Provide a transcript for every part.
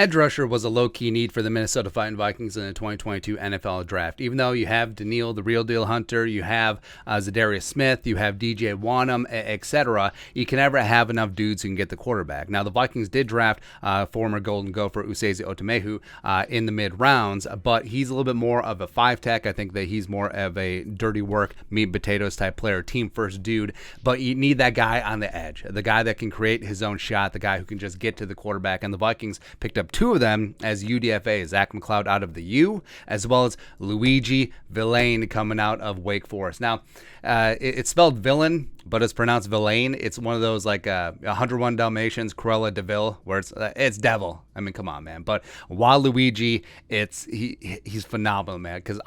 Edge rusher was a low-key need for the Minnesota Vikings in the 2022 NFL Draft. Even though you have Daniil, the real deal hunter, you have Zadarius Smith, you have DJ Wanham, etc., you can never have enough dudes who can get the quarterback. Now, the Vikings did draft former Golden Gopher Usezi Otomehu in the mid-rounds, but he's a little bit more of a 5-tech. I think that he's more of a dirty work, meat and potatoes type player, team-first dude, but you need that guy on the edge, the guy that can create his own shot, the guy who can just get to the quarterback, and the Vikings picked up two of them as UDFA, Zach McLeod out of the U, as well as Luiji Vilain coming out of Wake Forest. Now, it's spelled Villain, but it's pronounced Vilain. It's one of those like 101 Dalmatians, Cruella de Vil, where it's devil. I mean, come on, man. But Waluigi, he's phenomenal, man. Because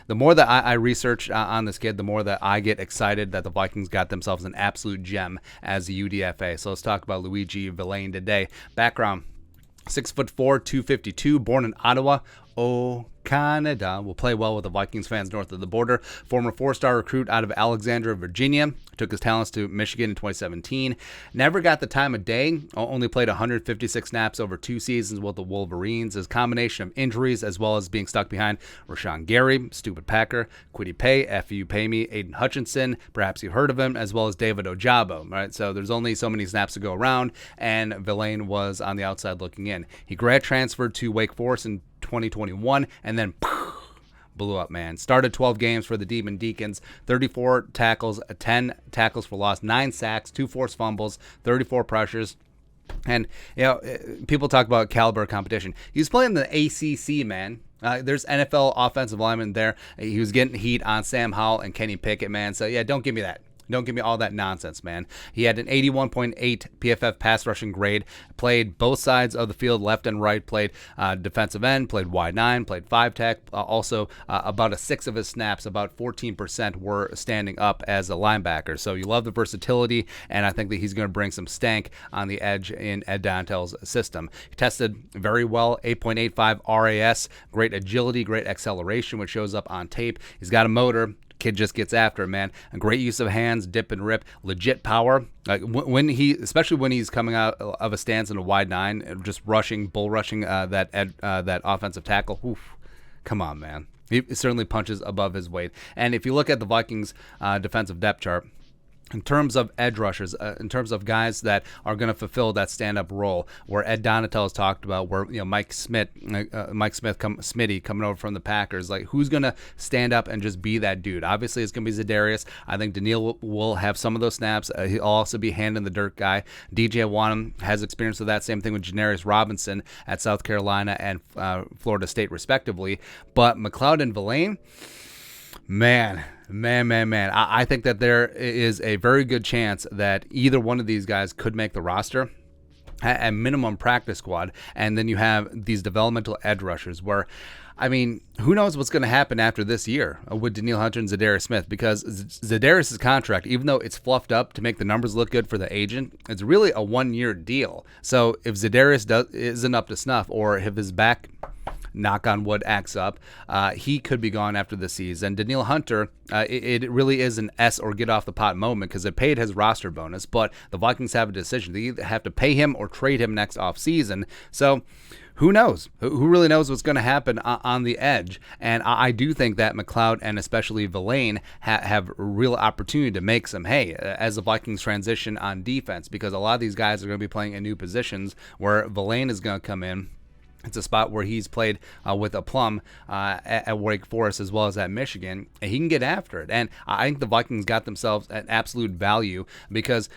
the more that I research on this kid, the more that I get excited that the Vikings got themselves an absolute gem as a UDFA. So let's talk about Luiji Vilain today. Background: 6'4", 252, born in Ottawa, Canada. Will play well with the Vikings fans north of the border. Former 4-star recruit out of Alexandria, Virginia. Took his talents to Michigan in 2017. Never got the time of day. Only played 156 snaps over 2 seasons with the Wolverines. His combination of injuries as well as being stuck behind Rashawn Gary, Stupid Packer, Kwity Paye, F.U. Pay Me, Aiden Hutchinson, perhaps you heard of him, as well as David Ojabo. Right? So there's only so many snaps to go around, and Vilain was on the outside looking in. He grad transferred to Wake Forest in 2021, and then blew up, man. Started 12 games for the Demon Deacons, 34 tackles, 10 tackles for loss, 9 sacks, 2 forced fumbles, 34 pressures. And, you know, people talk about caliber competition. He was playing the ACC, man. There's NFL offensive linemen there. He was getting heat on Sam Howell and Kenny Pickett, man. So, yeah, don't give me that. Don't give me all that nonsense, man. He had an 81.8 PFF pass rushing grade, played both sides of the field, left and right, played defensive end, played wide 9, played 5-tech. Also, about a 6 of his snaps, about 14% were standing up as a linebacker. So you love the versatility, and I think that he's going to bring some stank on the edge in Ed Donatell's system. He tested very well, 8.85 RAS, great agility, great acceleration, which shows up on tape. He's got a motor. Kid just gets after it, man. A great use of hands, dip and rip, legit power. Like especially when he's coming out of a stance in a wide 9, just bull rushing that offensive tackle. Oof, come on, man. He certainly punches above his weight. And if you look at the Vikings' defensive depth chart, in terms of edge rushers, in terms of guys that are going to fulfill that stand-up role, where Ed Donatel has talked about, where Smitty coming over from the Packers, like who's going to stand up and just be that dude? Obviously, it's going to be Zadarius. I think Daniil will have some of those snaps. He'll also be hand in the dirt guy. DJ Wanham has experience with that. Same thing with Janarius Robinson at South Carolina and Florida State, respectively. But McLeod and Vilain, man. I think that there is a very good chance that either one of these guys could make the roster at minimum practice squad. And then you have these developmental edge rushers where, I mean, who knows what's going to happen after this year with Daniil Hunter and Zadarius Smith, because Zadarius' contract, even though it's fluffed up to make the numbers look good for the agent, it's really a 1-year deal. So if Zadarius isn't up to snuff, or if his back, knock on wood, acts up, he could be gone after the season. Daniil Hunter, it really is an S or get off the pot moment, because it paid his roster bonus, but the Vikings have a decision. They either have to pay him or trade him next offseason. So who knows? Who really knows what's going to happen on the edge? And I do think that McLeod and especially Vilain have a real opportunity to make some hay as the Vikings transition on defense, because a lot of these guys are going to be playing in new positions where Vilain is going to come in. It's a spot where he's played with a plum at Wake Forest as well as at Michigan, and he can get after it. And I think the Vikings got themselves an absolute value, because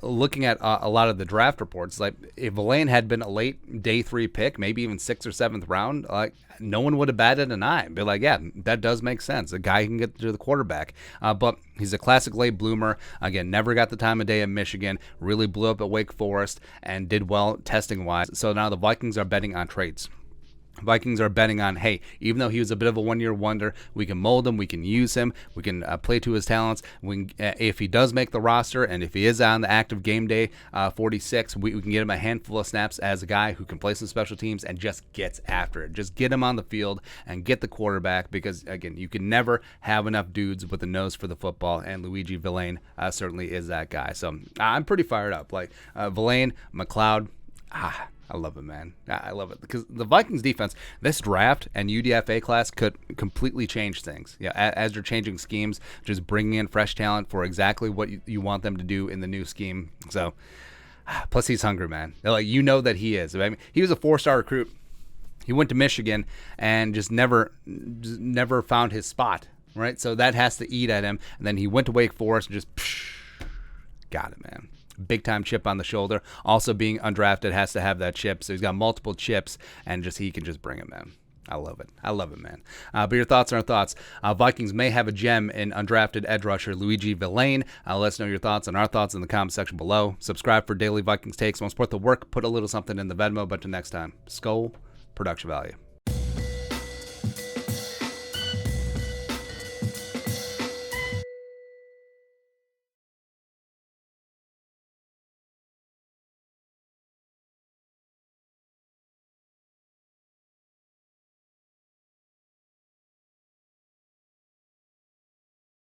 looking at a lot of the draft reports, like if Vilain had been a late day 3 pick, maybe even 6th or 7th round, like no one would have batted an eye. Be like, yeah, that does make sense. A guy can get to the quarterback. But he's a classic late bloomer. Again, never got the time of day in Michigan. Really blew up at Wake Forest and did well testing-wise. So now the Vikings are betting on trades. Vikings are betting on, hey, even though he was a bit of a 1-year wonder, we can mold him, we can use him, we can play to his talents. If he does make the roster, and if he is on the active game day 46, we can get him a handful of snaps as a guy who can play some special teams and just gets after it. Just get him on the field and get the quarterback, because, again, you can never have enough dudes with a nose for the football, and Luiji Vilain certainly is that guy. So I'm pretty fired up. Like Vilain, McLeod, I love it, man. I love it because the Vikings defense, this draft and UDFA class could completely change things. Yeah, as you're changing schemes, just bringing in fresh talent for exactly what you want them to do in the new scheme. So, plus he's hungry, man. Like, you know that he is. I mean, he was a 4-star recruit. He went to Michigan and just never found his spot, right? So that has to eat at him. And then he went to Wake Forest and just got it, man. Big time chip on the shoulder. Also, being undrafted has to have that chip. So he's got multiple chips, and he can just bring it, man. I love it. I love it, man. But your thoughts are our thoughts. Vikings may have a gem in undrafted edge rusher Luiji Vilain. Let us know your thoughts and our thoughts in the comment section below. Subscribe for daily Vikings takes. Want to support the work? Put a little something in the Venmo. But until next time, Skull Production Value.